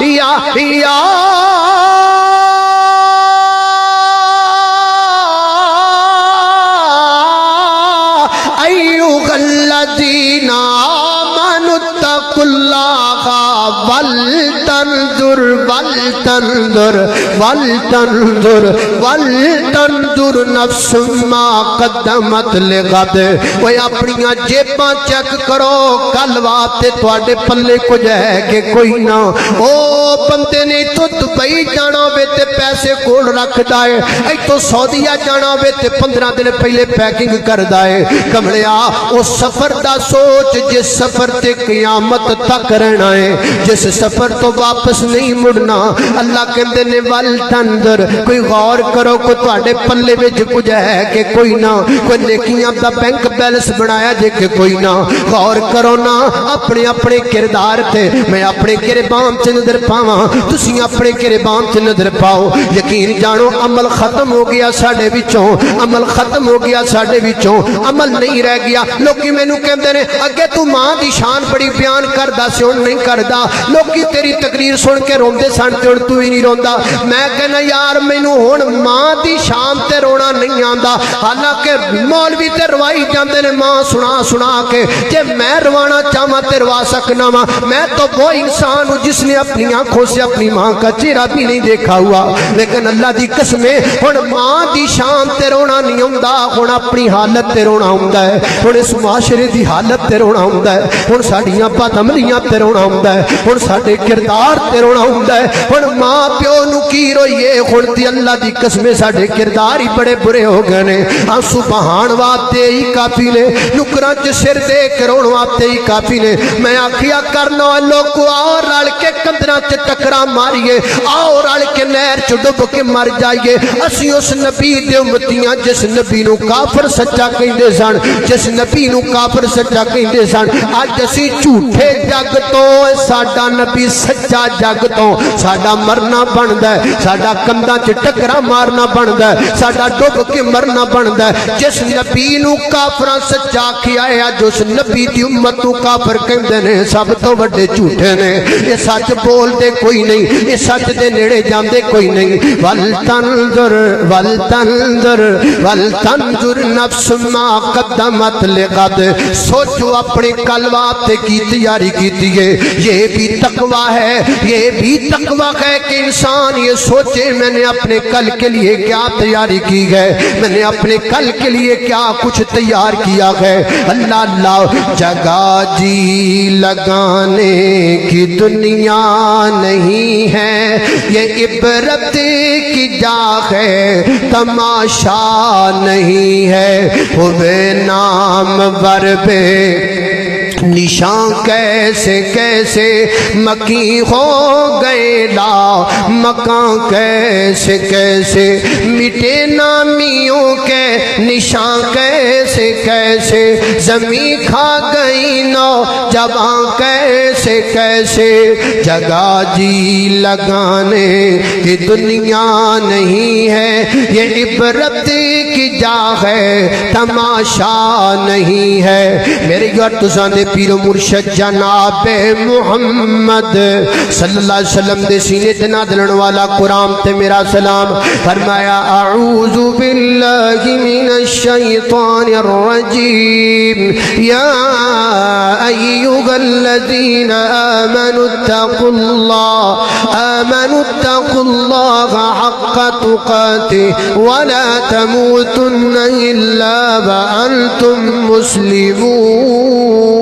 یا ایھا الذین آمنوا اتقوا اللہ ولتنظر نفس ما قدمت لغد۔ وہ اپنیاں جیباں چیک کرو، کل واسطے تواڈے پلے کچھ ہے کہ کوئی نہ۔ او بندے نے تو دبئی جانا ہوے تے پیسے کول رکھدا ہے، ایتھوں سعودیہ جانا ہوے تے 15 دن پہلے پیکنگ کردا ہے۔ کملیا او سفر دا سوچ، جس سفر تے قیامت تک رہنا ہے، جس سفر تو واپس نہیں مڑنا۔ اللہ کہندے نے ول تنظر، کوئی غور کرو کوئی تواڈے پلے وچ کچھ ہے کہ کوئی نہ، کوئی نیکیاں دا بینک بیلنس بنایا جے کہ کوئی نہ۔ غور کرو نا اپنے اپنے کردار تے، میں اپنے گربان تے نظر پاواں، تسی اپنے گربان تے نظر پاؤ۔ یقین جانو عمل ختم ہو گیا ساڈے وچوں، عمل ختم ہو گیا ساڈے وچوں، عمل نہیں رہ گیا۔ لوکی مینوں کہندے نے اگے تو ماں دی شان بڑی بیان کردا سی، ہن نہیں کردا۔ لوکی تیری تقریر سن کے روندے سن تے ہن تو ہی نہیں روندا۔ میں کہنا یار مینوں ہن ماں دی شان تے رونا نہیں آندا، حالانکہ مولوی تے روائی جاندے نے ماں سنا سنا کے، جے میں روانا چاہواں تے روا سکنا وا۔ میں تو وہ انسان ہوں جس نے اپنی آنکھوں سے اپنی ماں کا چہرہ بھی نہیں دیکھا ہوا، لیکن اللہ دی قسم ہن ماں دی شان تے رونا نہیں ہوندا، ہن اپنی حالت تے رونا ہوندا ہے، ہن اس معاشرے دی حالت تے رونا ہوندا ہے، ہن ساڈیاں بد عملیاں تے رونا ہوندا ہے، ہن ساڈے کردار تے رونا ہوندا ہے۔ ہن ماں پیو نو کی روئیے، ہن تے اللہ دی قسم ساڈے کردار ہی بڑے برے ہو گئے نے۔ آنسو بہان واسطے ہی کافی نے، نکراں چ سر دے کے رون واسطے ہی کافی نے۔ میں آکھیا کرنا لوگو آؤ رل کے کندراں تے ٹکرا ماریے، آؤ رل کے نہر چ ڈب کے مر جائیے۔ اسی اس نبی دے امتیاں جس نبی نو کافر سچا کہندے سن، جس نبی نو کافر سچا کہندے سن، اج اسی جھوٹے جگ تو ساڈا نبی سچا جگ تو ساڈا مرنا بندا ہے، ساڈا کنداں چ ٹکرا مارنا بندا ہے، ساڈا ڈب کے مرنا بندا ہے۔ جس نبی نو کافراں سچا کیا ہے، اج اس نبی دی امت نو کافر کہندے نے، سب تو وڈے جھوٹے نے۔ یہ سچ بول دے کوئی نہیں، یہ سچ دے نیڑے جاندے کوئی نہیں۔ ولتنظر نفس ما قدمت لغد، سوچو اپنے کل واسطے کی تیاری کیتی ہے۔ یہ بھی تقوی ہے، یہ بھی تقوی ہے کہ انسان یہ سوچے میں نے اپنے کل کے لیے کیا تیاری کی ہے، میں نے اپنے کل کے لیے کیا کچھ تیار کیا ہے۔ اللہ اللہ جگہ جی لگانے کی دنیا نہیں ہے، یہ عبرت کی جا ہے، تماشا نہیں ہے۔ ہوئے نام ور پہ نشان کیسے کیسے مکی ہو گئے، لا مکان کیسے کیسے مٹے نامیوں کے نشان کیسے کیسے، زمین کھا گئی نو جوان کیسے کیسے۔ جگہ جی لگانے کی دنیا نہیں ہے، یہ عبرت کی جا ہے، تماشا نہیں ہے۔ میرے یار تساں دے پیر و مرشد جناب محمد صلی اللہ علیہ وسلم دے سینے تے نازلن والا قرآن تے میرا سلام۔ فرمایا اعوذ باللہ من الشیطان الرجیم، یا ایھا الذین آمنوا اتقوا اللہ حق تقاته ولا تموتن الا وانتم مسلمون۔